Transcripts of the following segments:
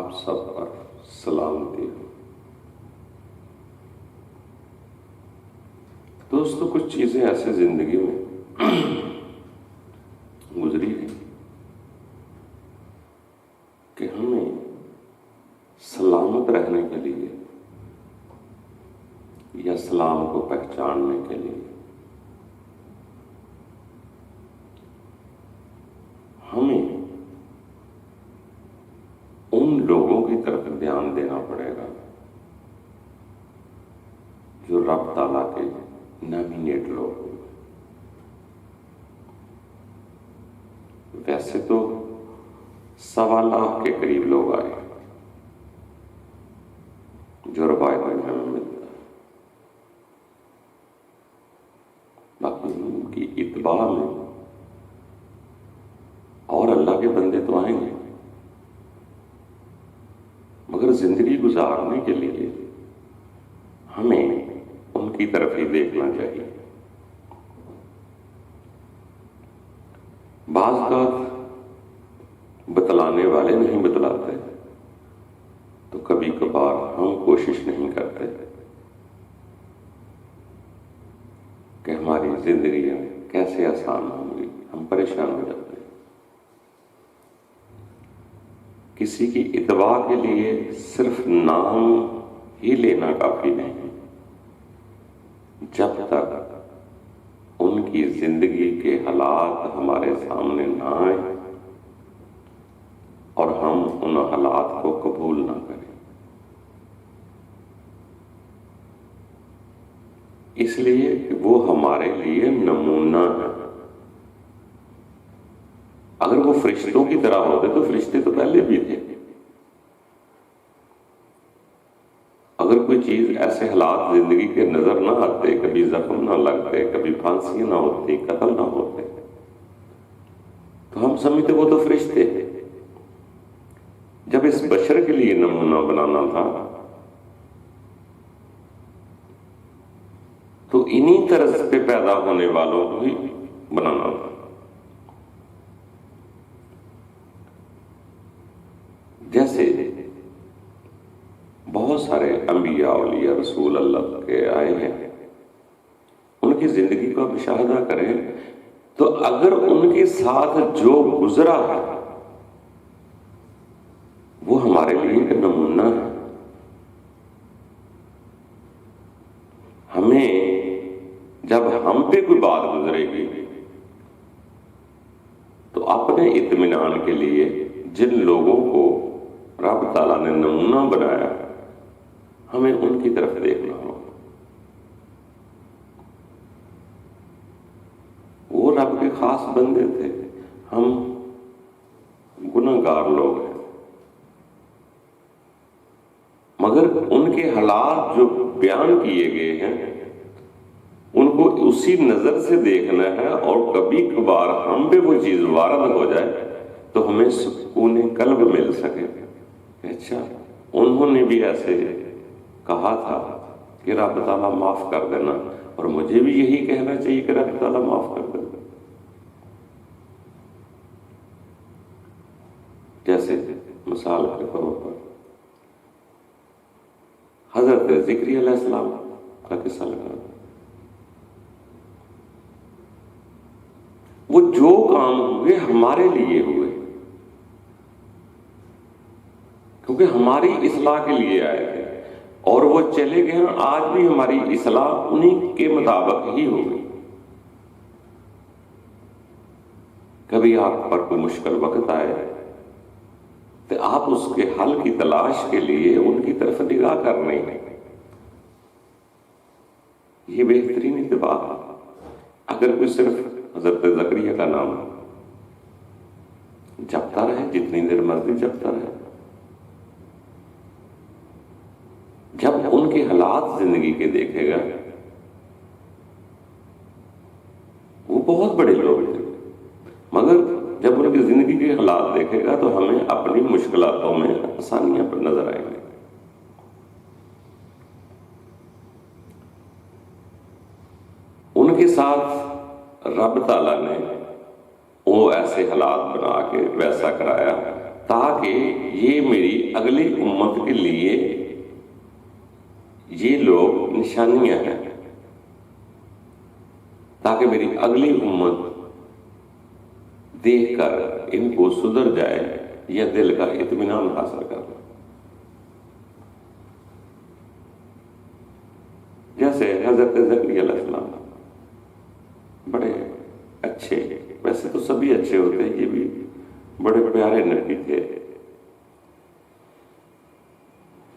आप सब पर सलामती हो। दोस्तों, कुछ चीजें ऐसे जिंदगी में गुजरी है कि हमें सलामत रहने के लिए या इस्लाम को पहचानने के लिए हमें उन लोगों की तरफ ध्यान देना पड़ेगा जो रब ताला के नॉमिनेट लोग हैं। वैसे तो 1.25 लाख के करीब लोग आए जो रवायत में हमें मिलता है। बाकी उनकी इत्बा में और अल्लाह के बंदे तो आएंगे, मगर जिंदगी गुजारने के लिए हमें उनकी तरफ ही देखना चाहिए। बाज़ बतलाने वाले नहीं बतलाते, तो कभी कभार हम कोशिश नहीं करते कि हमारी जिंदगी कैसे आसान होंगी। हम परेशान हो जाते हैं। किसी की इत्बा के लिए सिर्फ नाम ही लेना काफी नहीं, जब तक उनकी जिंदगी के हालात हमारे सामने ना आए और हम उन हालात को कबूल ना करें। इसलिए कि वो हमारे लिए नमूना है। अगर वो फरिश्तों की तरह होते तो फरिश्ते तो पहले भी थे। अगर कोई चीज ऐसे हालात जिंदगी के नजर ना आते, कभी जख्म ना लगते, कभी फांसी ना होती, कत्ल ना होते, तो हम समझते वो तो फरिश्ते हैं। जब इस बशर के लिए नमूना बनाना था तो इन्हीं तरह पे पैदा होने वालों को ही बनाना था। जैसे बहुत सारे अंबिया औलिया रसूल अल्लाह के आए हैं, उनकी जिंदगी का मुशाहदा करें तो अगर उनके साथ जो गुजरा है वो हमारे लिए एक नमूना है। हमें जब हम पे कोई बात गुजरेगी तो अपने इत्मीनान के लिए जिन लोगों को रब ताला ने नमूना बनाया हमें उनकी तरफ देखना होगा। वो रब के खास बंदे थे, हम गुनाहगार लोग हैं। मगर उनके हालात जो बयान किए गए हैं उनको उसी नजर से देखना है, और कभी कभार हम पे वो चीज वारद हो जाए तो हमें सुकून कल्ब मिल सके। अच्छा, उन्होंने भी ऐसे कहा था कि रब ताला माफ कर देना, और मुझे भी यही कहना चाहिए कि रब ताला माफ कर देना। जैसे मिसाल के तौर पर हजरत ज़िक्री अलैहिस्सलाम का किस्सा लगा। वो जो काम हुए हमारे लिए हुए, क्योंकि हमारी इस्लाह के लिए आए थे, और वो चले गए। आज भी हमारी इस्लाह उन्हीं के मुताबिक ही होगी। कभी आप पर कोई मुश्किल वक्त आए तो आप उसके हल की तलाश के लिए उनकी तरफ निगाह कर रहे हैं। ये बेहतरीन इत्तिबा है। अगर कोई सिर्फ हजरत ज़करिया का नाम जपता रहे, जितनी देर मर्जी जपता रहे, जब उनके हालात जिंदगी के देखेगा, वो बहुत बड़े लोग थे, मगर जब उनकी जिंदगी के हालात देखेगा तो हमें अपनी मुश्किलातों में आसानियां पर नजर आएंगे। उनके साथ रब ताला ने वो ऐसे हालात बना के वैसा कराया ताकि ये मेरी अगली उम्मत के लिए ये लोग निशानियां हैं, ताकि मेरी अगली उम्मत देखकर इनको सुधर जाए या दिल का इत्मीनान हासिल कर ले। जैसे हजरत ज़करिया अलैहिस्सलाम बड़े अच्छे, वैसे तो सभी अच्छे होते हैं, ये भी बड़े प्यारे नबी थे।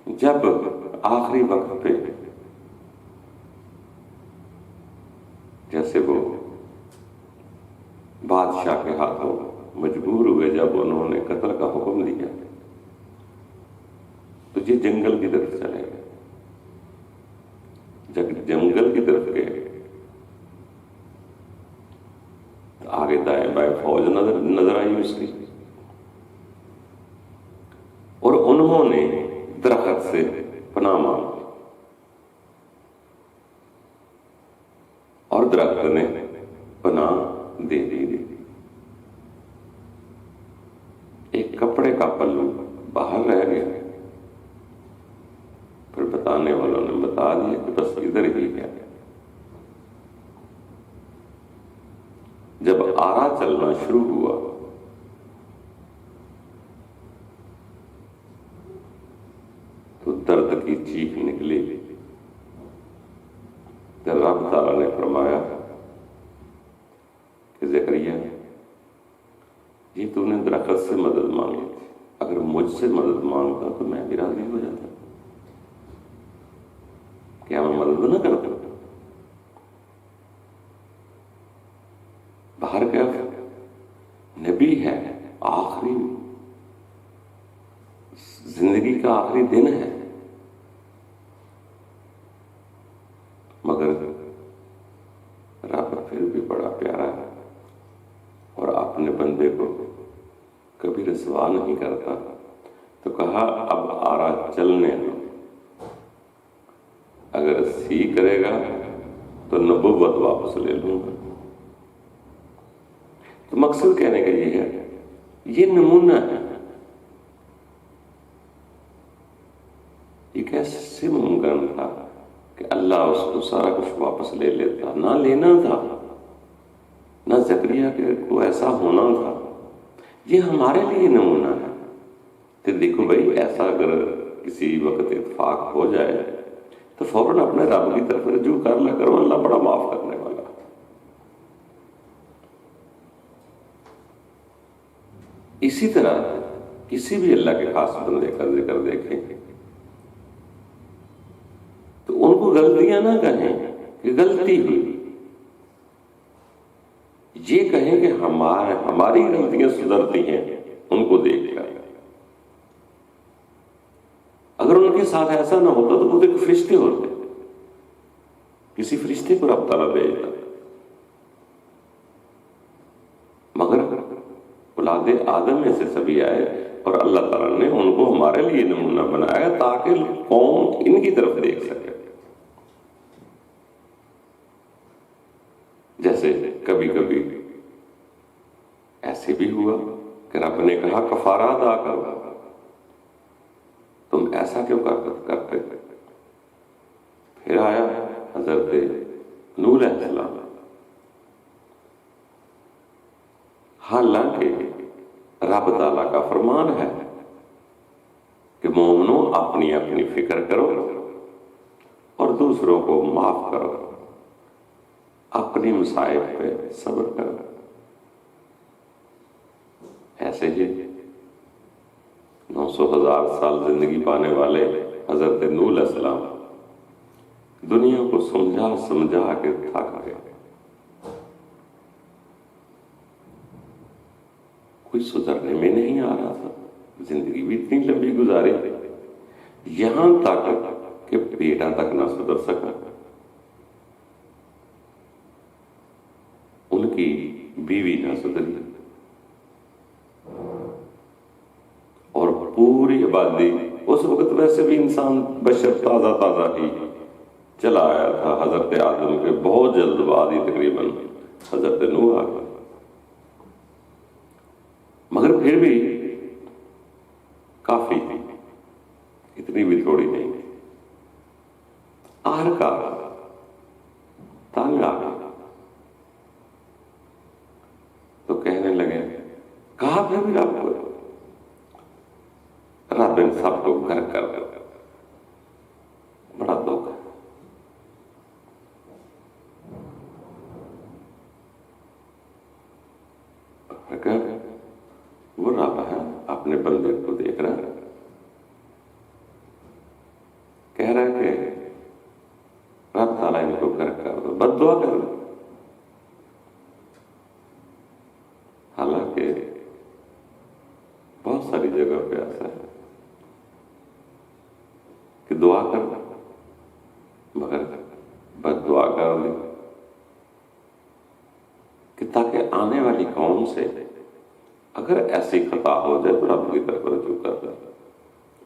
जब आखिरी वक्त पे जैसे वो बादशाह के हाथों मजबूर हुए, जब उन्होंने कत्ल का हुक्म दिया तो ये जंगल की तरफ चले गए। जब जंगल की तरफ गए तो आगे दाएं बाएं फौज नजर आई उसकी, और उन्होंने दरख्त से पनाह मांगी और दरख्त ने पनाह दे दी। एक कपड़े का पल्लू बाहर रह गया, फिर बताने वालों ने बता दिया कि बस इधर ही है। जब आरा चलना शुरू हुआ तो दर्द की चीख निकली। जब रब ताला ने फरमाया कि ज़करिया, ये तूने दरख्त से मदद मांगी थी, अगर मुझसे मदद मांगता तो मैं भी राजी हो जाता। क्या मैं मदद न करता? बाहर क्या नबी है, आखिरी जिंदगी का आखिरी दिन है, मगर रब फिर भी बड़ा प्यारा है और अपने बंदे को कभी रसवा नहीं करता। तो कहा अब आरा चलने दो, अगर सी करेगा तो नबुव्वत वापस ले लूंगा। तो मकसद कहने का ये है, ये नमूना है। ये कैसे मुमकिन था कि अल्लाह उसको सारा कुछ वापस ले लेता? ना लेना था, ना ज़करिया के को ऐसा होना था। ये हमारे लिए नमूना है कि देखो भाई, ऐसा अगर किसी वक्त इत्तेफाक हो जाए तो फौरन अपने रब की तरफ रजू कर ला करो, अल्लाह बड़ा माफ करने वाला। इसी तरह किसी भी अल्लाह के खास बंदे का जिक्र देखें तो उनको गलतियां ना कहें कि गलती हुई, ये कहें कि हमारी गलतियां सुधरती हैं उनको देखकर। अगर उनके साथ ऐसा ना होता तो वो एक फरिश्ते होते, किसी फरिश्ते को रब ताला भेजता। मगर औलादे आदम में से सभी आए और अल्लाह ताला ने उनको हमारे लिए नमूना बनाया ताकि कौम इनकी तरफ देख सके। जैसे कभी कभी ऐसे भी हुआ कि रब ने कहा कफारा अदा करो, तुम ऐसा क्यों करते? फिर आया हजरत नूह अलैहिस्सलाम। हालांकि रब ताला का फरमान है कि मोमिनो अपनी अपनी फिक्र करो और दूसरों को माफ करो, अपनी मुसाइब पे सब्र करो। ऐसे ही 900,000 साल जिंदगी पाने वाले हजरत नूह अलैहिस्सलाम दुनिया को समझा समझा के थक गए। कोई सुधरने में नहीं आ रहा था, जिंदगी भी इतनी लंबी गुजारी, यहां तक कि बेटा तक ना सुधर सका। उनकी बीवी ना सुधरी और पूरी आबादी, उस वक्त वैसे भी इंसान बशर ताजा ताजा ही चला आया था। हजरत आदम के बहुत जल्द बाद ही तकरीबन हजरत नूह आ गए। मगर फिर भी काफी थी, इतनी भी थोड़ी नहीं थी। आहर का तंग आ गया तो कहने लगे, कहा था भी रब रब इन सबको घर कर दो, बड़ा दुख है। वो रब है, अपने बंदे को देख रहा है, कह रहा है कि रब ताला इनको घर कर दो, बद्दुआ कर दो। हालांकि बहुत सारी जगह पे ऐसा है कि दुआ कर मगर बद्दुआ कर दी कि ताकि आने वाली कौम से अगर ऐसी खता हो जाए तो रब की तरफ रजू कर दे।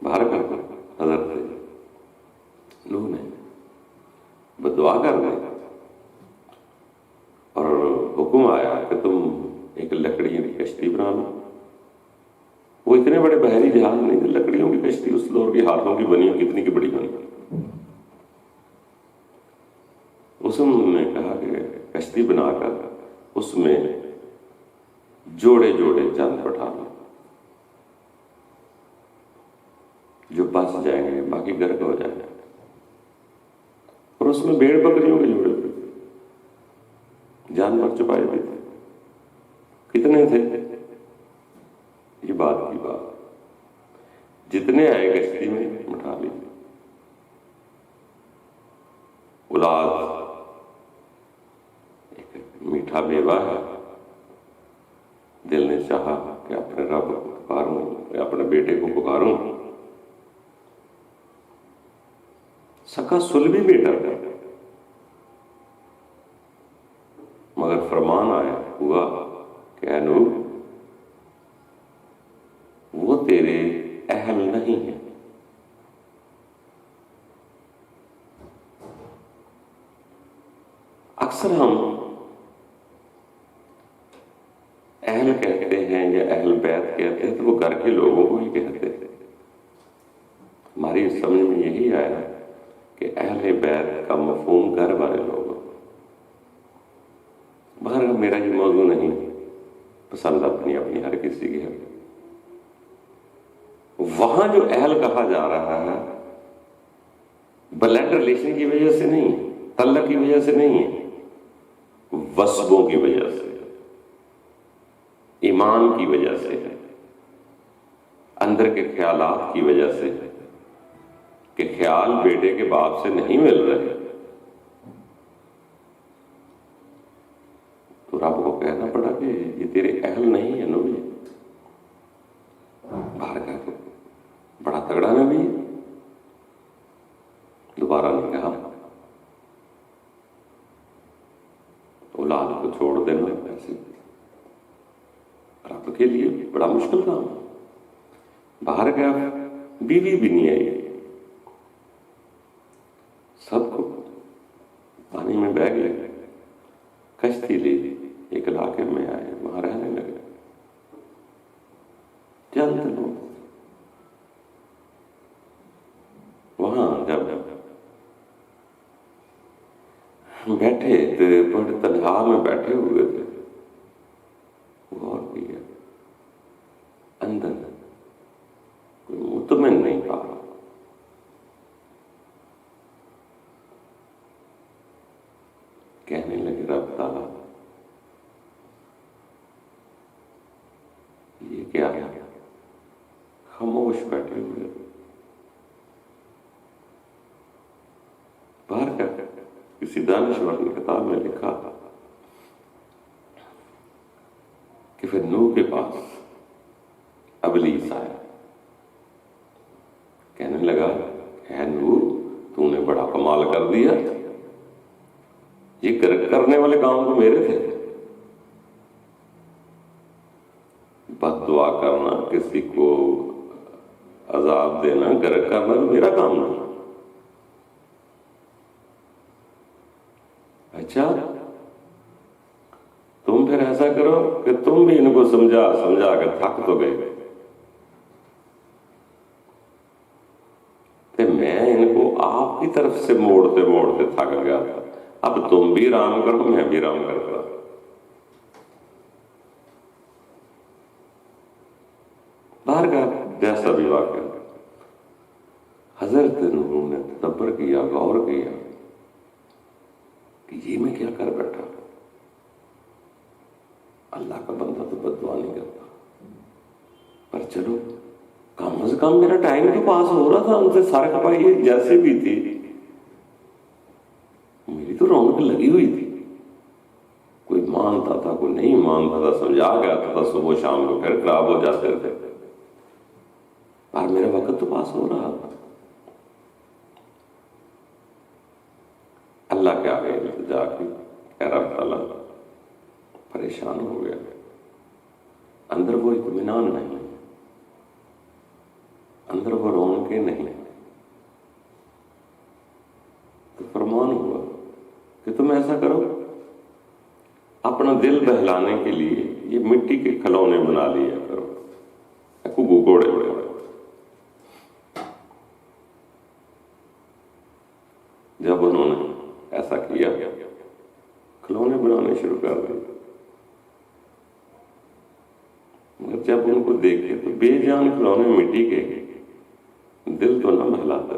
बाहर कर दो हजरत नूह ने बद्दुआ कर दी और हुक्म आया कि तुम एक लकड़ियों की कश्ती बना लो। वो इतने बड़े बहरी जहाज नहीं थे, लकड़ियों की कश्ती उस दौर के हाथों की बनी, कितनी की बड़ी बनी। उसने कहा कि कश्ती बनाकर उसमें जोड़े जोड़े चंद बैठा लो, जो बच जाएंगे बाकी गर्क हो जाएंगे। और उसमें भेड़ बकरियों के जोड़े भी थे, जानवर छुपाए भी थे। कितने थे? ये बात की बात, जितने आए कश्ती में उठा ली। औलाद एक मीठा मेवा है, दिल ने चाहा कि अपने रब को पुकारूं, अपने बेटे को पुकारूं। सका सुलभी बेटा था, मगर फरमान आया हुआ कि नूह वो तेरे अहल नहीं है। अक्सर हम अहल कहते हैं या अहल बैत कहते हैं तो वो घर के लोगों को ही कहते हैं। हमारी समझ में यही आया कि अहल बैत का मफहूम घर वाले लोग। बाहर मेरा ये मौजू नहीं, पसंद अपनी अपनी हर किसी की है। वहां जो अहल कहा जा रहा है ब्लड रिलेशन की वजह से नहीं, तल्लक की वजह से नहीं है, वस्बों की वजह से, ईमान की वजह से है, अंदर के ख्यालात की वजह से है कि ख्याल बेटे के बाप से नहीं मिल रहे। तो रब को कहना पड़ा कि ये तेरे अहल नहीं है नबी। बाहर का तो बड़ा तगड़ा नबी है। दोबारा नहीं कहा, औलाद को छोड़ देना ऐसे रब के लिए बड़ा मुश्किल काम। बाहर गया, बीवी भी नहीं आई, सबको पानी में बह गए, कश्ती ली, एक इलाके में आए, वहां रहने लगे। चंद लोग वहां जब बैठे थे, बड़े तन्हा में बैठे हुए थे, गौर किया अंदर कोई मुतमिन नहीं पा रहा। कहने लगे रब ताला ये क्या है? खामोश बैठे हुए। बाहर का किसी दानिश्वर ने किताब में लिखा कि फिर नूह के पास अबलीस आया, कहने लगा, है नूह तूने बड़ा कमाल कर दिया, ये गर्क करने वाले काम तो मेरे थे। बद्दुआ करना, किसी को अजाब देना, गर्क करना तो मेरा काम नहीं। अच्छा, तुम फिर ऐसा करो कि तुम भी इनको समझा समझा कर थक तो गए, से मोड़ते मोड़ते थक गया था, अब तुम भी आराम करो, मैं भी आराम करता। बाहर का जैसा भी वाक्य, हजरत नूह ने तदब्बर किया, गौर किया कि ये मैं क्या कर बैठा। अल्लाह का बंदा तो बददुआ नहीं करता, पर चलो कम से कम मेरा टाइम तो पास हो रहा था, उनसे सारे खपाई जैसे भी थी, मेरी तो रौनक लगी हुई थी। कोई मानता था, कोई नहीं मानता था, समझा के आता था, सुबह शाम को फिर खराब हो जाते थे, और मेरा वक्त तो पास हो रहा था। अल्लाह के आगे इल्तिजा की, रब ताला, परेशान हो गया, अंदर वो इत्मीनान नहीं, अंदर वो रौनकें नहीं। तो फरमान हुआ कि तुम ऐसा करो, अपना दिल बहलाने के लिए ये मिट्टी के खिलौने बना लिया करो, कुकू घोड़े बड़े बड़े। जब उन्होंने ऐसा किया, खिलौने बनाने शुरू कर दिए, मगर जब उनको देखे तो बेजान खिलौने मिट्टी के, दिल तो ना बहलाता,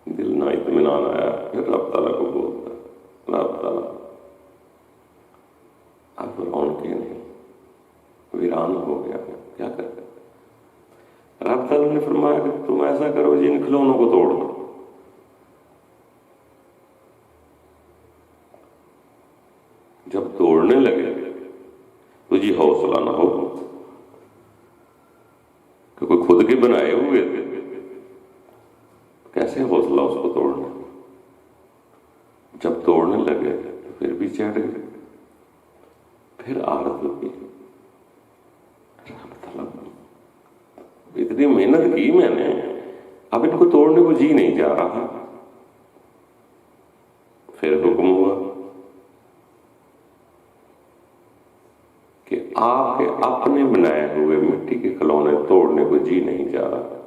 दिल ना इत्मीनान आया। फिर रब ताला को बोलता, रब ताला अब रौनकें नहीं, वीरान हो गया, क्या करते। रब ताला ने फरमाया कि तुम ऐसा करो, जिन खिलौनों को तोड़ दो। जब तोड़ने लगे तो जी हौसला ना हो कि कोई खुद के बनाए हुए थे, कैसे हौसला उसको तोड़ने। जब तोड़ने लगे तो फिर भी चढ़ गए, फिर आरज़ू की, इतनी मेहनत की मैंने, अब इनको तोड़ने को जी नहीं जा रहा। फिर हुक्म हुआ कि आपके अपने बनाए हुए मिट्टी के खिलौने तोड़ने को जी नहीं जा रहा,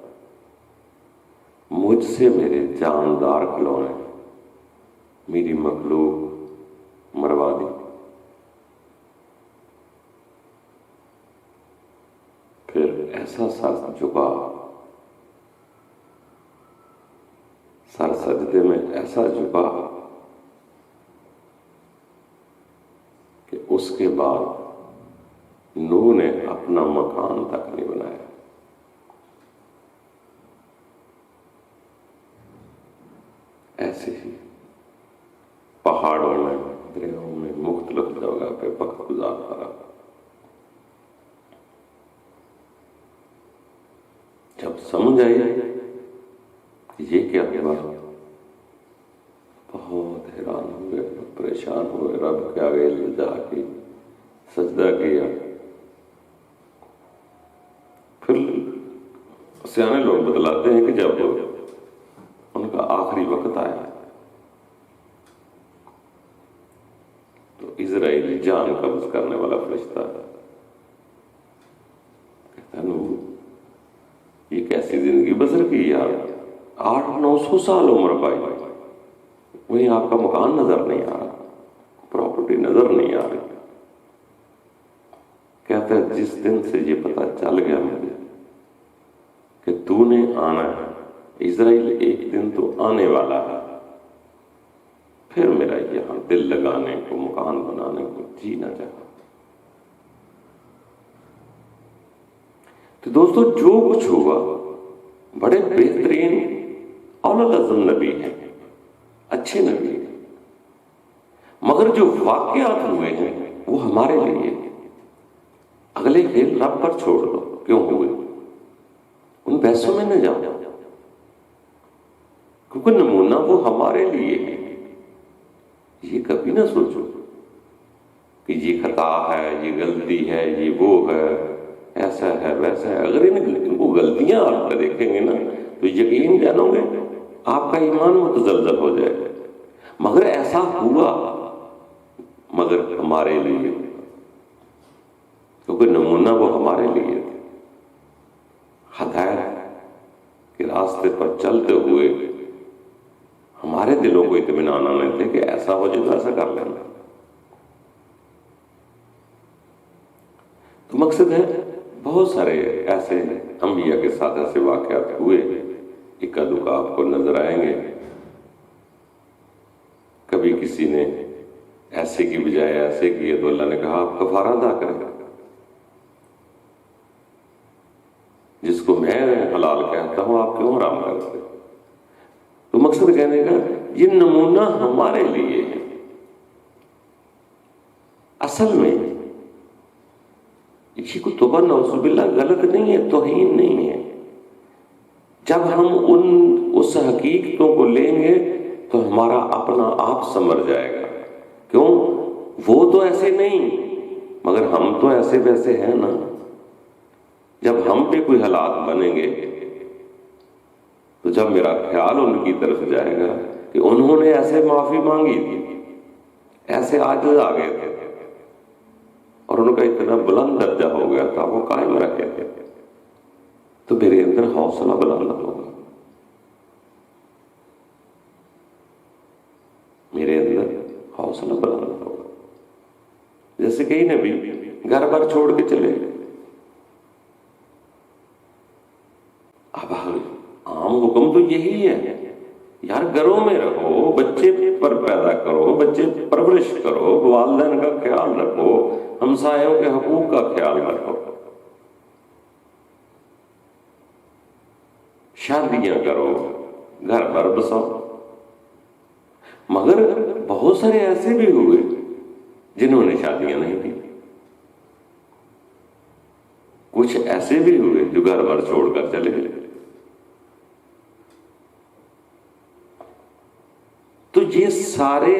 मुझसे मेरे जानदार खिलौने, मेरी मखलूक मरवा दी। फिर ऐसा सर झुका, सर सजदे में ऐसा झुका कि उसके बाद नूह ने अपना मकान तक नहीं बनाया। ऐसे ही पहाड़ों में, दरियाओं में, मुख्तलिफ जगह पे वक्त गुजारता रहा। जब समझ आई कि ये क्या हुआ, बहुत हैरान हुए, परेशान हुए, रब के आगे इल्तिजा की, सजदा किया। फिर सियाने लोग बतलाते हैं कि जब उनका आखिरी वक्त आया तो इजराइल जान कब्ज करने वाला फरिश्ता कहता, नूह ये कैसी जिंदगी बसर की यार, 800-900 साल उम्र पाई, वहीं आपका मकान नजर नहीं आ रहा, प्रॉपर्टी नजर नहीं आ रही। कहता है जिस दिन से ये पता चल गया मुझे कि तूने आना है, इजराइल एक दिन तो आने वाला है, फिर मेरा यहां दिल लगाने को, मकान बनाने को जी ना चाहा। तो दोस्तों जो कुछ हुआ, बड़े बेहतरीन औलुल अज़्म नबी हैं, अच्छे नबी हैं, मगर जो वाकयात हुए हैं वो हमारे लिए, अगले खेल रब पर छोड़ दो क्यों हुए, उन पैसों में न जाओ, क्योंकि नमूना वो हमारे लिए है। ये कभी ना सोचो कि ये खता है, ये गलती है, ये वो है, ऐसा है, वैसा है। अगर इनको गलतियां आप देखेंगे ना तो यकीन जानोगे आपका ईमान मुतज़लज़ल हो जाएगा। मगर ऐसा हुआ, मगर हमारे लिए, क्योंकि नमूना वो हमारे लिए, हदायत कि रास्ते पर चलते हुए हमारे दिलों को इत्मीनान आने थे कि ऐसा हो जाए तो ऐसा कर लेना। तो मकसद है, बहुत सारे ऐसे अंबिया के साथ ऐसे वाकयात हुए, इक्का दुक्का आपको नजर आएंगे। कभी किसी ने ऐसे की बजाय ऐसे किए तो अल्लाह ने कहा आप कफारा अदा करें। जिसको मैं हलाल कहता हूं आप क्यों हराम करते? तो मकसद कहने का ये नमूना हमारे लिए है। असल में इसी को तौबा नौजुबिल्लाह गलत नहीं है, तौहीन नहीं है। जब हम उस हकीकतों को लेंगे तो हमारा अपना आप समझ जाएगा। क्यों? वो तो ऐसे नहीं, मगर हम तो ऐसे वैसे हैं ना। जब हम पे कोई हालात बनेंगे तो जब मेरा ख्याल उनकी तरफ जाएगा कि उन्होंने ऐसे माफी मांगी थी, ऐसे आजिज़ आ गए थे और उनका इतना बुलंद दर्जा हो गया था, वो कायम रखे थे, तो मेरे अंदर हौसला बुलंद होगा, मेरे अंदर हौसला बुलंद होगा। जैसे कई नबी घर बार छोड़ के चले गए। अब आम हुक्म तो यही है यार, घरों में रहो, बच्चे पर पैदा करो, बच्चे परवरिश करो, वालिदैन का ख्याल रखो, हमसायों के हकूक का ख्याल रखो, शादियां करो, घर पर बसाओ। मगर बहुत सारे ऐसे भी हुए जिन्होंने शादियां नहीं की। कुछ ऐसे भी हुए जो घर पर छोड़कर चले गए। तो ये सारे,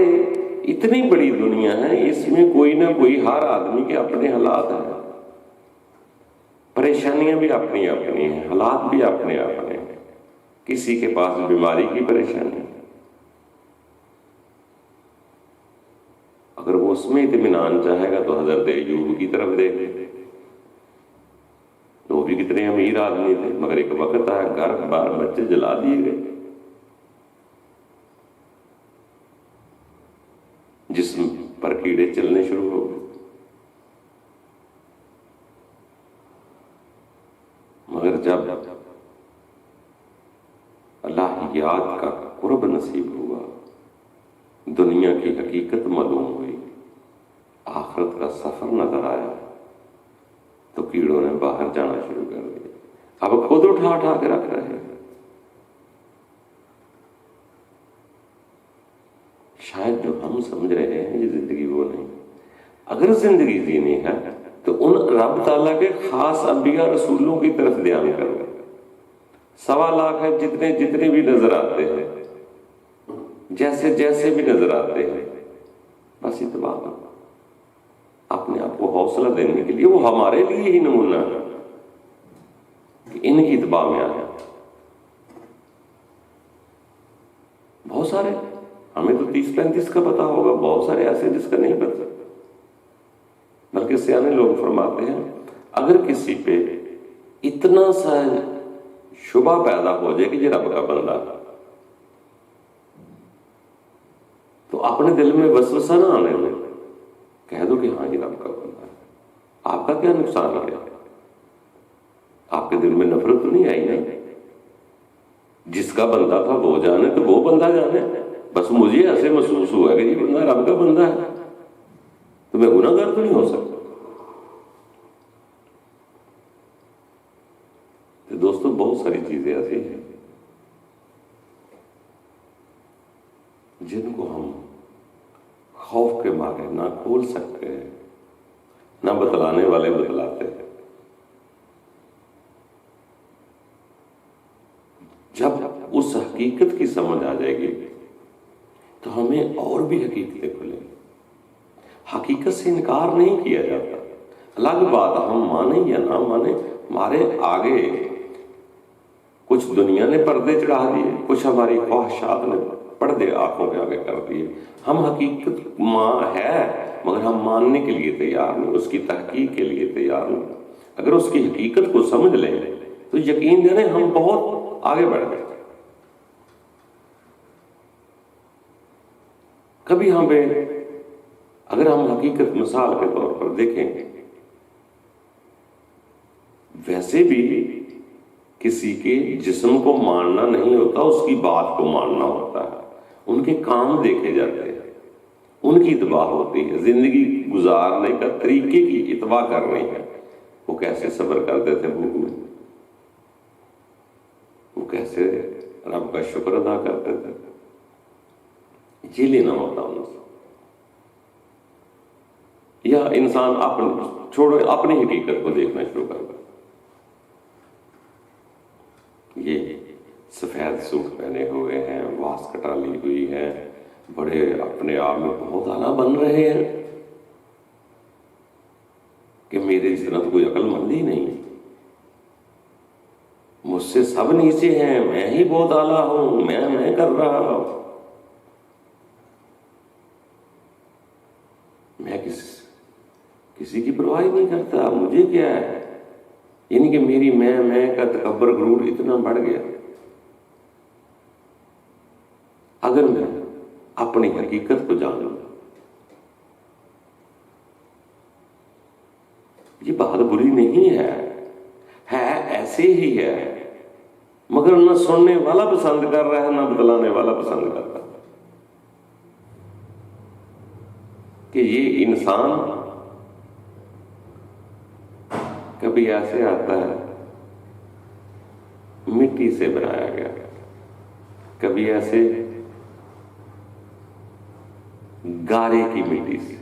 इतनी बड़ी दुनिया है, इसमें कोई ना कोई, हर आदमी के अपने हालात हैं, परेशानियां भी अपनी अपनी हैं, हालात भी अपने अपने हैं। किसी के पास बीमारी की परेशानी, अगर वो उसमें इत्मीनान चाहेगा तो हजरत अय्यूब की तरफ देखे। वो भी कितने अमीर आदमी थे, मगर एक वक्त आया घर बार बच्चे जला दिए गए, जिस्म पर कीड़े चलने शुरू हो गए। मगर जब अल्लाह याद का कुर्ब नसीब हुआ, दुनिया की हकीकत मालूम हुई, आखिरत का सफर नजर आया, तो कीड़ों ने बाहर जाना शुरू कर दिया। अब खुद उठा उठा के रख रहे हैं। शायद जो हम समझ रहे हैं ये जिंदगी वो नहीं। अगर जिंदगी जीनी है तो उन रब ताला के खास अंबिया रसूलों की तरफ ध्यान करो। 1.25 लाख है, जितने जितने भी नजर आते हैं, जैसे जैसे भी नजर आते हैं, बस इत्बा अपने आप को हौसला देने के लिए, वो हमारे लिए ही नमूना है कि इनकी इत्बा में आया। बहुत सारे, हमें तो 30-35 का पता होगा, बहुत सारे ऐसे जिसका नहीं पता। बल्कि सियाने लोग फरमाते हैं, अगर किसी पे इतना सा शुबा पैदा हो जाए कि ये रब का बंदा, तो अपने दिल में वसवसा ना आने में कह दो कि हाँ ये रब का बंदा है। आपका क्या नुकसान है? आपके दिल में नफरत तो नहीं आई ना? जिसका बंदा था वो जाने, तो वो बंदा जाने। बस मुझे ऐसे महसूस हुआ कि ये बंदा रब का बंदा है, तो मैं गुनाहगार तो नहीं हो सकता। तो दोस्तों, बहुत सारी चीजें ऐसी हैं जिनको हम खौफ के मारे ना खोल सकते हैं, ना बतलाने वाले बतलाते हैं। जब उस हकीकत की समझ आ जाएगी तो हमें और भी हकीकतें खुलेंगी। हकीकत से इनकार नहीं किया जाता। अलग बात हम माने या ना माने, हमारे आगे कुछ दुनिया ने पर्दे चढ़ा दिए, कुछ हमारी ख्वाहिशात ने पर्दे आंखों के आगे कर दिए। हम हकीकत है, मगर हम मानने के लिए तैयार नहीं, उसकी तहकीक के लिए तैयार नहीं। अगर उसकी हकीकत को समझ लें तो यकीन जाने हम बहुत आगे बढ़ गए। कभी हमें, अगर हम हकीकत मिसाल के तौर पर देखेंगे, वैसे भी किसी के जिस्म को मानना नहीं होता, उसकी बात को मानना होता है। उनके काम देखे जाते हैं, उनकी इत्बा होती है, जिंदगी गुजारने का तरीके की इत्बा करनी है। वो कैसे सब्र करते थे भूख में, वो कैसे रब का शुक्र अदा करते थे, ये लेना होता उनसे। या इंसान अपने छोड़ो, अपनी हकीकत को देखना शुरू कर दे। ये सफेद सूट पहने हुए हैं, वास कटा ली हुई है, बड़े अपने आप में बहुत आला बन रहे हैं कि मेरे इस तरह तो कोई अक्लमंद ही नहीं, मुझसे सब नीचे हैं, मैं ही बहुत आला हूं, मैं कर रहा हूं, मैं किसी की परवाह नहीं करता, मुझे क्या है। यानी कि मेरी मैं का तकब्बर गुरूर इतना बढ़ गया। अगर मैं अपनी हकीकत को जान लूं, ये बात बुरी नहीं है ऐसे ही है, मगर न सुनने वाला पसंद कर रहा है, न बतलाने वाला पसंद कर रहा है कि ये इंसान कभी ऐसे आता है मिट्टी से बनाया गया, कभी ऐसे गारे की मिट्टी से,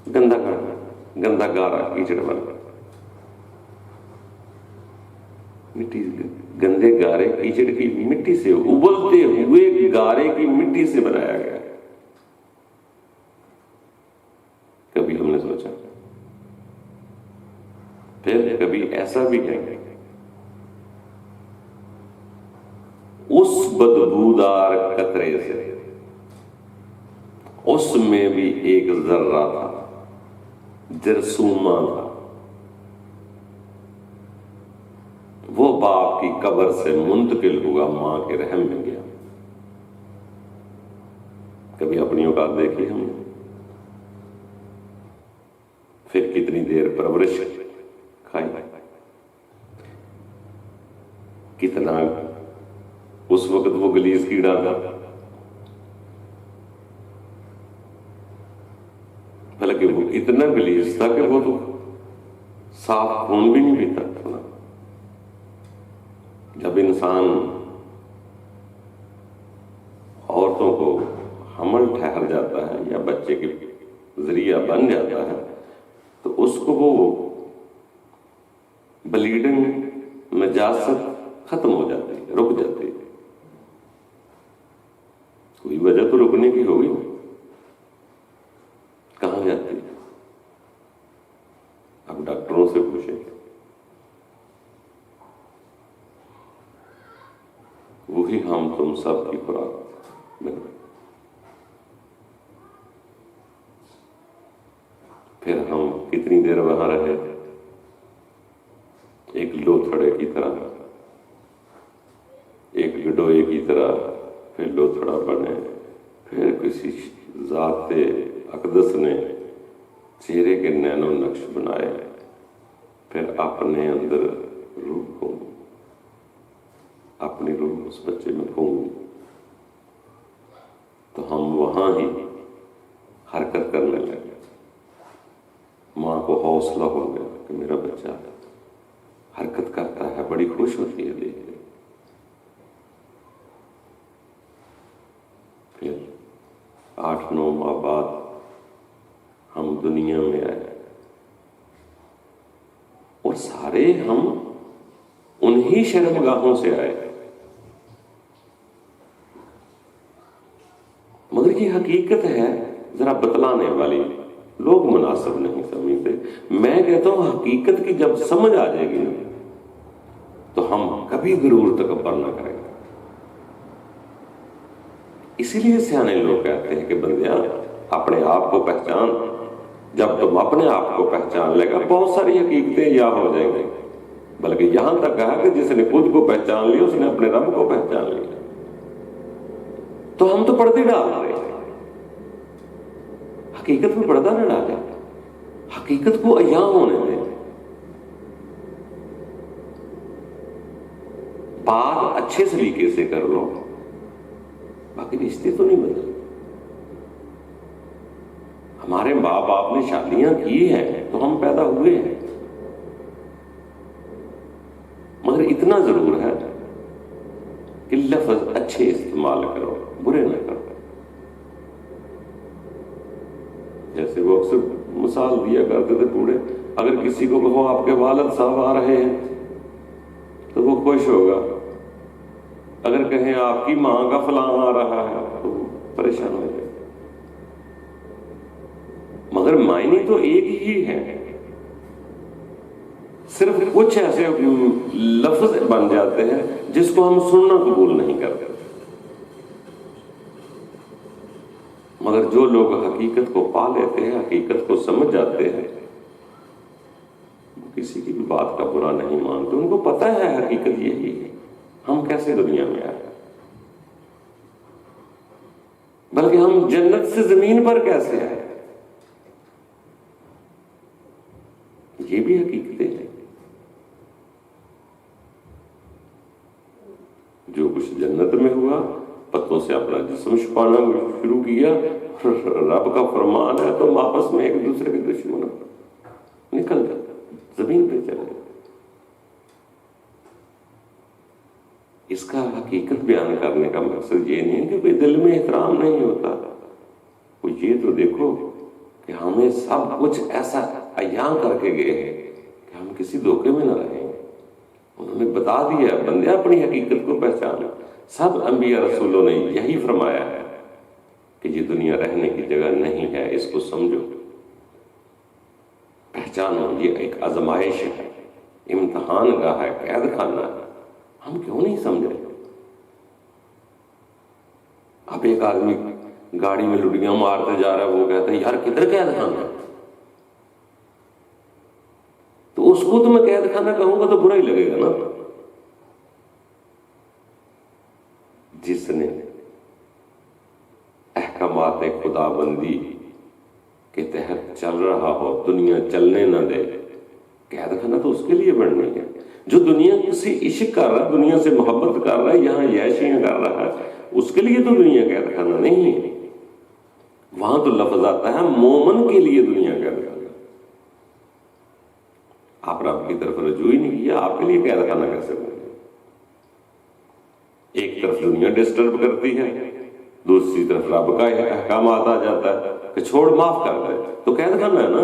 गंदा गारा कीचड़ बन, मिट्टी, गंदे गारे कीचड़ की मिट्टी से, उबलते हुए गारे की मिट्टी से बनाया गया। कभी हमने सोचा। फिर कभी ऐसा भी है उस बदबूदार कतरे से, उसमें भी एक जर्रा था, जरसूमा था, वो बाप की कब्र से मुंतकिल हुआ, मां के रहम में गया। कभी अपनी औकात देखी हमने? फिर कितनी देर परवरिश खाई, कितना उस वक्त वो गलीज कीड़ा था, हालांकि वो इतना गलीज था कि वो तो साफ खून भी नहीं पीता था। जब इंसान औरतों को हमल ठहर जाता है या बच्चे के जरिया बन जाता है, तो उसको वो ब्लीडिंग, नजासत खत्म हो जाती है, रुक जाती है। कोई वजह तो रुकने की होगी, कहां जाती है? अब डॉक्टरों से पूछे, वही हम तुम सब की खुराक में। फिर हम कितनी देर वहां रहे, एक लोथड़े की तरह, एक गडोए की तरह, फिर लोथड़ा बने, फिर किसी ज़ाते अक़दस ने चेहरे के नैनो नक्श बनाए, फिर अपने अंदर रूह को, अपनी रूह उस बच्चे में फूंकी, तो हम वहां ही हरकत करने लगे। मां को हौसला हो गया कि मेरा बच्चा हरकत करता है, बड़ी खुश होती है देख के। फिर 8-9 माह बाद हम दुनिया में आए, और सारे हम उन्हीं शर्मगाहों से आए। मगर ये हकीकत है जरा बतलाने वाली, लोग मुनासिब नहीं समझते। मैं कहता हूं हकीकत की जब समझ आ जाएगी ना, तो हम कभी गुरूर तकब्बर ना करेंगे। इसीलिए सियाने लोग कहते हैं कि बंदिया अपने आप को पहचान। जब तुम अपने आप को पहचान लेगा, बहुत सारी हकीकतें या हो जाएंगी, बल्कि यहां तक कहा कि जिसने खुद को पहचान लिया उसने अपने रब को पहचान लिया। तो हम तो पर्दे डाल रहे हैं, हकीकत में पर्दा न डालें, हकीकत को अय्यां होने दें। बात अच्छे सलीके से कर लो, बाकी रिश्ते तो नहीं बदल। हमारे माँ बाप ने शादियां की हैं तो हम पैदा हुए हैं, मगर इतना जरूर है कि लफ्ज अच्छे इस्तेमाल करो, बुरे ना करो। जैसे वो अक्सर मिसाल दिया करते थे बूढ़े, अगर किसी को कहो आपके वालिद साहब आ रहे हैं तो वो खुश होगा, अगर कहें आपकी मां का फलां आ रहा है तो परेशान हो जाए। मगर मायने तो एक ही है, सिर्फ कुछ ऐसे लफ्ज बन जाते हैं जिसको हम सुनना कबूल नहीं करते। मगर जो लोग हकीकत को पा लेते हैं, हकीकत को समझ जाते हैं, किसी की भी बात का बुरा नहीं मानते। उनको पता है हकीकत यही है, हम कैसे दुनिया में आए, बल्कि हम जन्नत से जमीन पर कैसे आए, ये भी हकीकतें हैं। जो कुछ जन्नत में हुआ, पत्तों से अपना जिस्म छुपाना शुरू किया, रब का फरमान है तो आपस में एक दूसरे के दुश्मन निकल जाते, जमीन पे चले। इसका हकीकत बयान करने का मकसद ये नहीं कि कोई दिल में एहतराम नहीं होता, वो ये तो देखो कि हमें सब कुछ ऐसा अय्यां करके गए हैं कि हम किसी धोखे में न रहेंगे। उन्होंने बता दिया, बंदे अपनी हकीकत को पहचानो। सब अंबिया रसूलों ने यही फरमाया है कि ये दुनिया रहने की जगह नहीं है, इसको समझो, पहचानो, ये एक आजमाइश है, इम्तिहान गाह है, कैद खाना है। हम क्यों नहीं समझ रहे? अब एक आदमी गाड़ी में लुटियां मारते जा रहा है, वो कहता है यार किधर कैद खाना है, तो उसको तो मैं कैद खाना कहूंगा तो बुरा ही लगेगा ना। जिसने अहकामात खुदाबंदी के तहत चल रहा हो, दुनिया चलने न दे, कैद खाना तो उसके लिए बननी है। जो दुनिया से इश्क कर रहा है, दुनिया से मोहब्बत कर रहा है, यहाँ यैशियां कर रहा है, उसके लिए तो दुनिया कैद खाना नहीं है। वहां तो लफ्ज आता है मोमन के लिए दुनिया कैद खाना। आप रब की तरफ रजू ही नहीं किया, आपके लिए कैद खाना कैसे बने? एक तरफ दुनिया डिस्टर्ब करती है, दूसरी तरफ रब का अहकाम आता जाता है कि छोड़ माफ कर दे, तो कैद खाना है ना।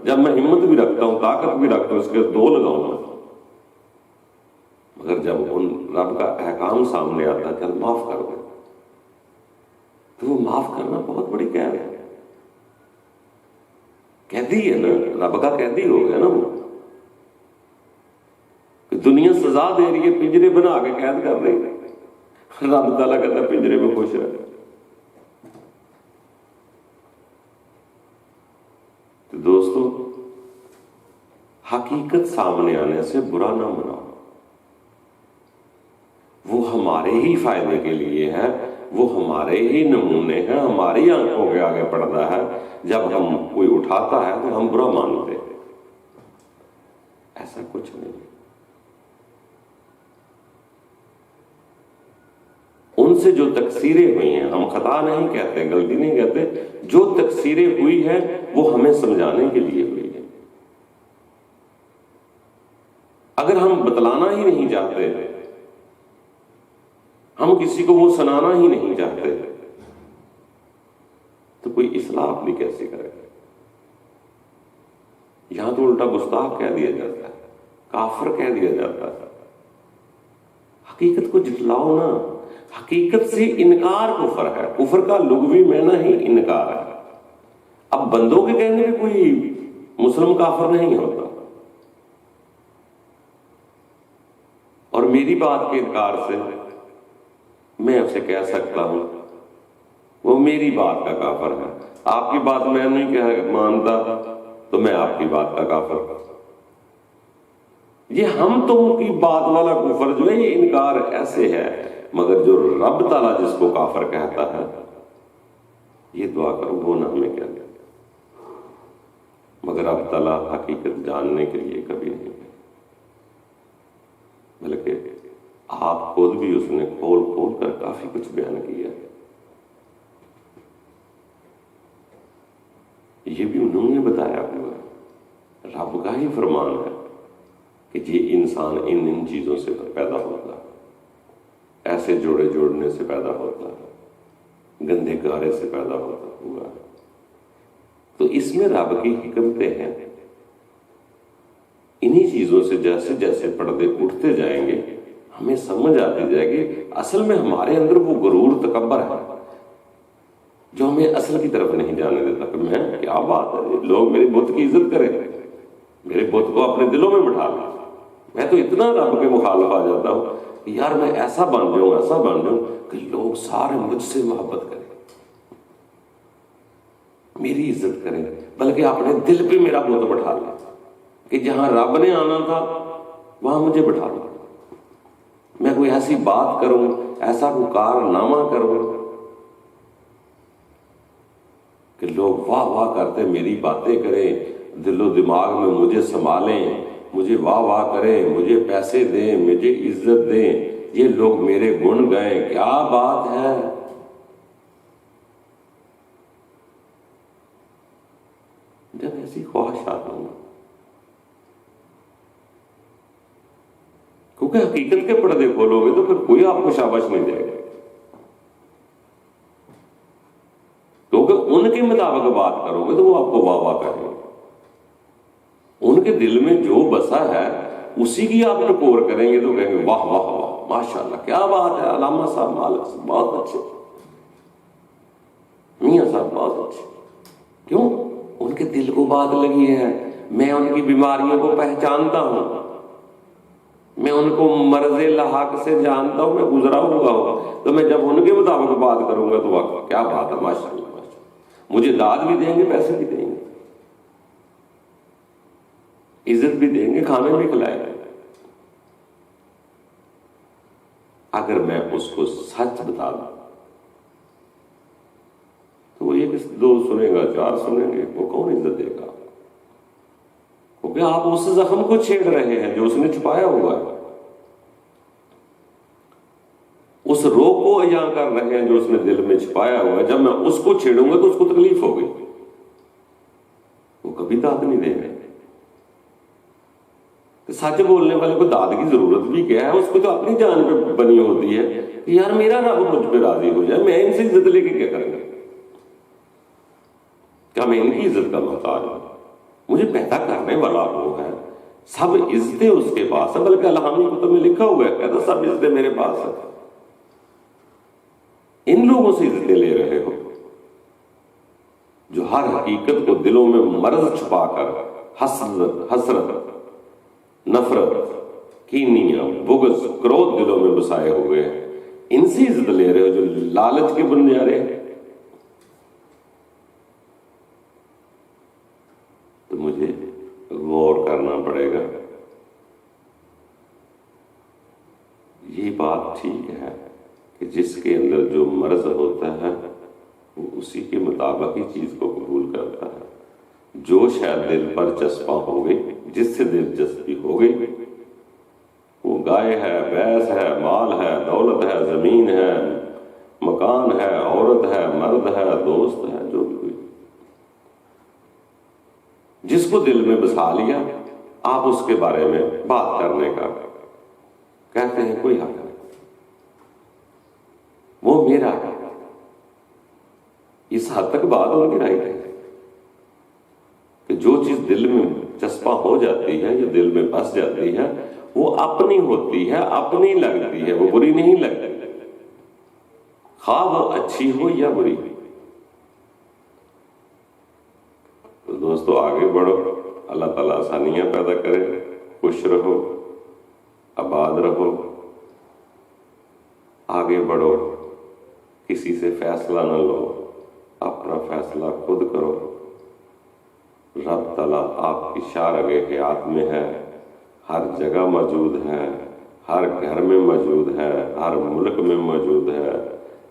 जब मैं हिम्मत भी रखता हूं, ताकत भी रखता हूं, इसके दो लगाऊंगा, मगर जब उन रब का अहकाम सामने आता है, चल माफ कर दे, तो वो माफ करना बहुत बड़ी कैद है। कैदी है ना, रब का कैदी हो गया ना वो। दुनिया सजा दे रही है, पिंजरे बना के कैद कर रही है, रब ताला कहता पिंजरे में खुश है। तो दोस्तों, हकीकत सामने आने से बुरा ना मनाओ, वो हमारे ही फायदे के लिए है, वो हमारे ही नमूने हैं, हमारी आंखों के आगे पड़ता है। जब हम कोई उठाता है तो हम बुरा मानते हैं, ऐसा कुछ नहीं। उनसे जो तकसीरें हुई हैं, हम खता नहीं कहते, गलती नहीं कहते, जो तकसीरें हुई है वो हमें समझाने के लिए हुई है। अगर हम बतलाना ही नहीं चाहते, हम किसी को वो सुनाना ही नहीं चाहते, तो कोई इस्लाह अपनी कैसे करेगा? यहां तो उल्टा गुस्ताख कह दिया जाता है, काफिर कह दिया जाता है। हकीकत को जितलाओ ना। हकीकत से इनकार कुफर है, कुफर का लुग़वी माना ही इनकार है। अब बंदों के कहने में कोई मुस्लिम काफिर नहीं होता, और मेरी बात के इनकार से मैं उसे कह सकता हूं वो मेरी बात का काफिर है। आपकी बात मैं नहीं कह मानता तो मैं आपकी बात का काफिर। ये हम तुम की बात वाला कुफर जो है ये इनकार ऐसे है, मगर जो रब ताला जिसको काफर कहता है, ये दुआ करो वो ना हमें क्या कहता, मगर रब ताला हकीकत जानने के लिए कभी नहीं कहता, बल्कि आप खुद भी उसने खोल खोल कर काफी कुछ बयान किया है। ये भी उन्होंने बताया हुआ है, रब का ही फरमान है कि ये इंसान इन इन चीजों से पैदा होता है, ऐसे जोड़े जोड़ने से पैदा होता है, गंदे गारे से पैदा होता हुआ है। तो इसमें रब की हिकमतें हैं। इन्हीं चीजों से जैसे जैसे पर्दे उठते जाएंगे हमें समझ आती जाएगी असल में हमारे अंदर वो गुरूर तकब्बर है जो हमें असल की तरफ नहीं जाने देता कि मैं क्या बात है, लोग मेरे बुत की इज्जत करें, मेरे बुत को अपने दिलों में बिठा लें। मैं तो इतना रब के मुखालिफ आ जाता हूं कि यार मैं ऐसा बन जाऊं, ऐसा बन जाऊं कि लोग सारे मुझसे मोहब्बत करें, मेरी इज्जत करें, बल्कि अपने दिल पे मेरा बुत बिठा लें कि जहां रब ने आना था वहां मुझे बिठा लो। मैं कोई ऐसी बात करूं, ऐसा कोई कारनामा करूं कि लोग वाह वाह करते मेरी बातें करें, दिलो दिमाग में मुझे संभालें, मुझे वाह वाह करें, मुझे पैसे दें, मुझे इज्जत दें, ये लोग मेरे गुण गाएं, क्या बात है। जब ऐसी ख्वाहिश आता हूं, क्योंकि हकीकत के पर्दे खोलोगे तो फिर कोई आपको शाबाश नहीं देगा, क्योंकि उनके मुताबिक बात करोगे तो वो आपको वाह वाह करेंगे। उनके दिल में जो बसा है उसी की आप टकोर करेंगे तो कहेंगे वाह वाह वाह माशाल्लाह क्या बात है, अलामा साहब मालिक साहब बहुत अच्छे, मियां साहब बहुत अच्छे। क्यों? उनके दिल को बात लगी है, मैं उनकी बीमारियों को पहचानता हूं, मैं उनको मर्ज़े लाहक से जानता हूं, मैं गुजरा हुआ हूं, तो मैं जब उनके मुताबिक बात करूंगा तो वाह क्या बात है माशाल्लाह माशाल्लाह, मुझे दाद भी देंगे, पैसे भी देंगे, इज्जत भी देंगे, खाने भी खिलाएंगे। अगर मैं उसको सच बता दूं तो वो एक दो सुनेगा, चार सुनेंगे, वो कौन इज्जत देगा? क्योंकि आप उस जख्म को छेड़ रहे हैं जो उसने छुपाया हुआ है, उस रोग को अया कर रहे हैं जो उसने दिल में छुपाया हुआ है। जब मैं उसको छेड़ूंगा तो उसको तकलीफ होगी, वो कभी दाद नहीं देगा। तो सच बोलने वाले को दाद की जरूरत भी क्या है? उसको तो अपनी जान पे बनी होती है कि यार मेरा रब मुझ पे राजी हो जाए, मैं इनसे इज्जत लेके क्या करेंगे? क्या मैं इनकी इज्जत का मोहताज हूं? मुझे पैदा करने वाला वो है, सब इज्जतें उसके पास है, बल्कि अलहामी कुतुब में लिखा हुआ है, कहता सब इज्जतें मेरे पास है। इन लोगों से इज्जतें ले रहे हो जो हर हकीकत को दिलों में मर्ज छुपाकर हसरत, नफरत, कीनिया, बुग़्ज़, क्रोध दिलों में बसाए हुए हैं। इनसे इज्जत ले रहे हो जो लालच के बुनियारे हैं। तो मुझे गौर करना पड़ेगा। ये बात ठीक है कि जिसके अंदर जो मर्ज होता है वो उसी के मुताबिक ही चीज को कबूल करता है। जो शायद दिल पर चस्पा हो गई, जिससे दिलचस्पी हो गई, वो गाय है, भैंस है, माल है, दौलत है, जमीन है, मकान है, औरत है, मर्द है, दोस्त है, जो भी कोई जिसको दिल में बसा लिया, आप उसके बारे में बात करने का कहते हैं कोई हक नहीं, वो मेरा है। इस हद तक बात उनकी राइट है कि जो चीज दिल में चस्पा हो जाती है या दिल में बस जाती है वो अपनी होती है, अपनी लगती है, वो बुरी नहीं लगती, खा वो अच्छी हो या बुरी। तो दोस्तों आगे बढ़ो, अल्लाह ताला आसानियां पैदा करे, खुश रहो, आबाद रहो, आगे बढ़ो, किसी से फैसला न लो, अपना फैसला खुद करो। रब ताला आपकी शारगे हयात में है, हर जगह मौजूद है, हर घर में मौजूद है, हर मुल्क में मौजूद है,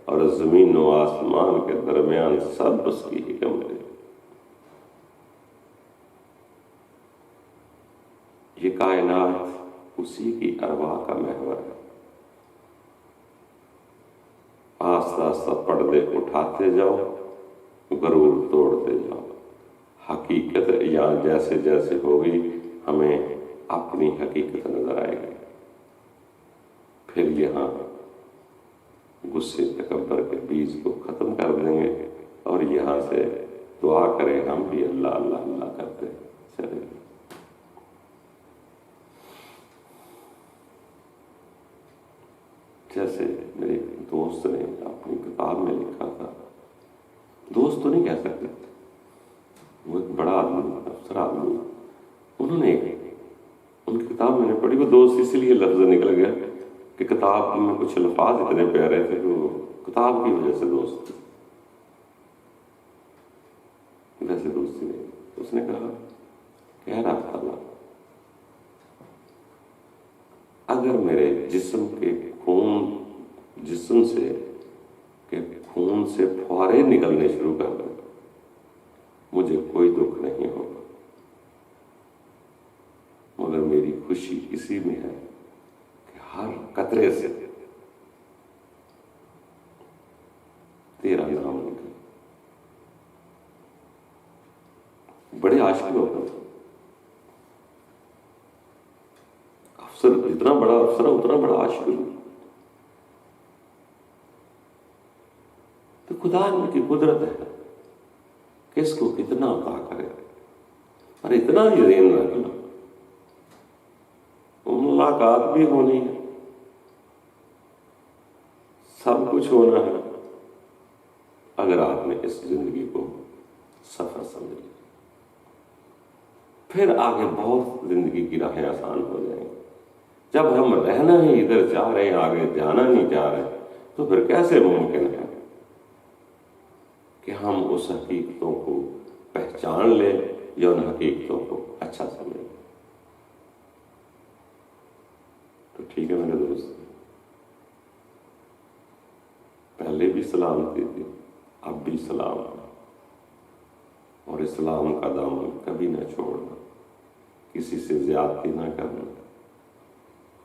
और ज़मीन व आसमान के दरमियान सब उसकी हिकमत है। ये कायनात उसी की अरवाह का महवर है। आस्ता आस्ता पर्दे उठाते जाओ, गरूर तोड़ते जाओ। हकीकत यहाँ जैसे जैसे होगी हमें अपनी हकीकत नजर आएगी। फिर यहाँ गुस्से तकब्बर के बीज को खत्म कर देंगे और यहाँ से दुआ करें हम भी अल्लाह अल्लाह अल्लाह करते चले। जैसे मेरे दोस्त ने अपनी किताब में लिखा था, दोस्त तो नहीं कह सकते, वो एक बड़ा आदमी, अफसर आदमी, उन्होंने उनकी किताब मैंने पढ़ी, वो दोस्त इसलिए लफ्ज निकल गया कि किताब में कुछ अल्फाज इतने प्यारे थे कि वो किताब की वजह से दोस्त थे, वैसे दोस्ती नहीं। उसने कहा, कह रहा था, अगर मेरे जिस्म से फुहारे निकलने शुरू कर दें, मुझे कोई दुख नहीं होगा, मगर मेरी खुशी इसी में है कि हर कतरे से तेरा नाम निकले। बड़े आशिक होता था अफसर, जितना बड़ा अफसर है उतना बड़ा आशिक है। तो खुदा की कुदरत है, किसको कितना अता करे, और इतना यकीन रखना, मुलाकात भी होनी है, सब कुछ होना है, अगर आपने इस जिंदगी को सफर समझ लिया, फिर आगे बहुत जिंदगी की राहें आसान हो जाएंगी। जब हम रहना ही इधर जा रहे हैं, आगे जाना नहीं जा रहे, तो फिर कैसे मुमकिन है कि हम उस हकीकतों को पहचान लें या उन हकीकतों को अच्छा समझें। तो ठीक है मेरे दोस्त, पहले भी सलामती थी, अब भी सलाम है, और इस्लाम का दामन कभी ना छोड़ना, किसी से ज्यादती ना करना,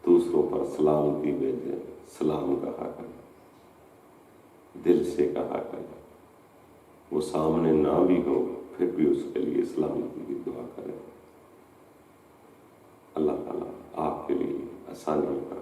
दूसरों पर सलामती भेजे, सलाम कहा करें, दिल से कहा करें, वो सामने ना भी हो फिर भी उसके लिए सलामती की दुआ करें। अल्लाह ताला आपके लिए आसानी कर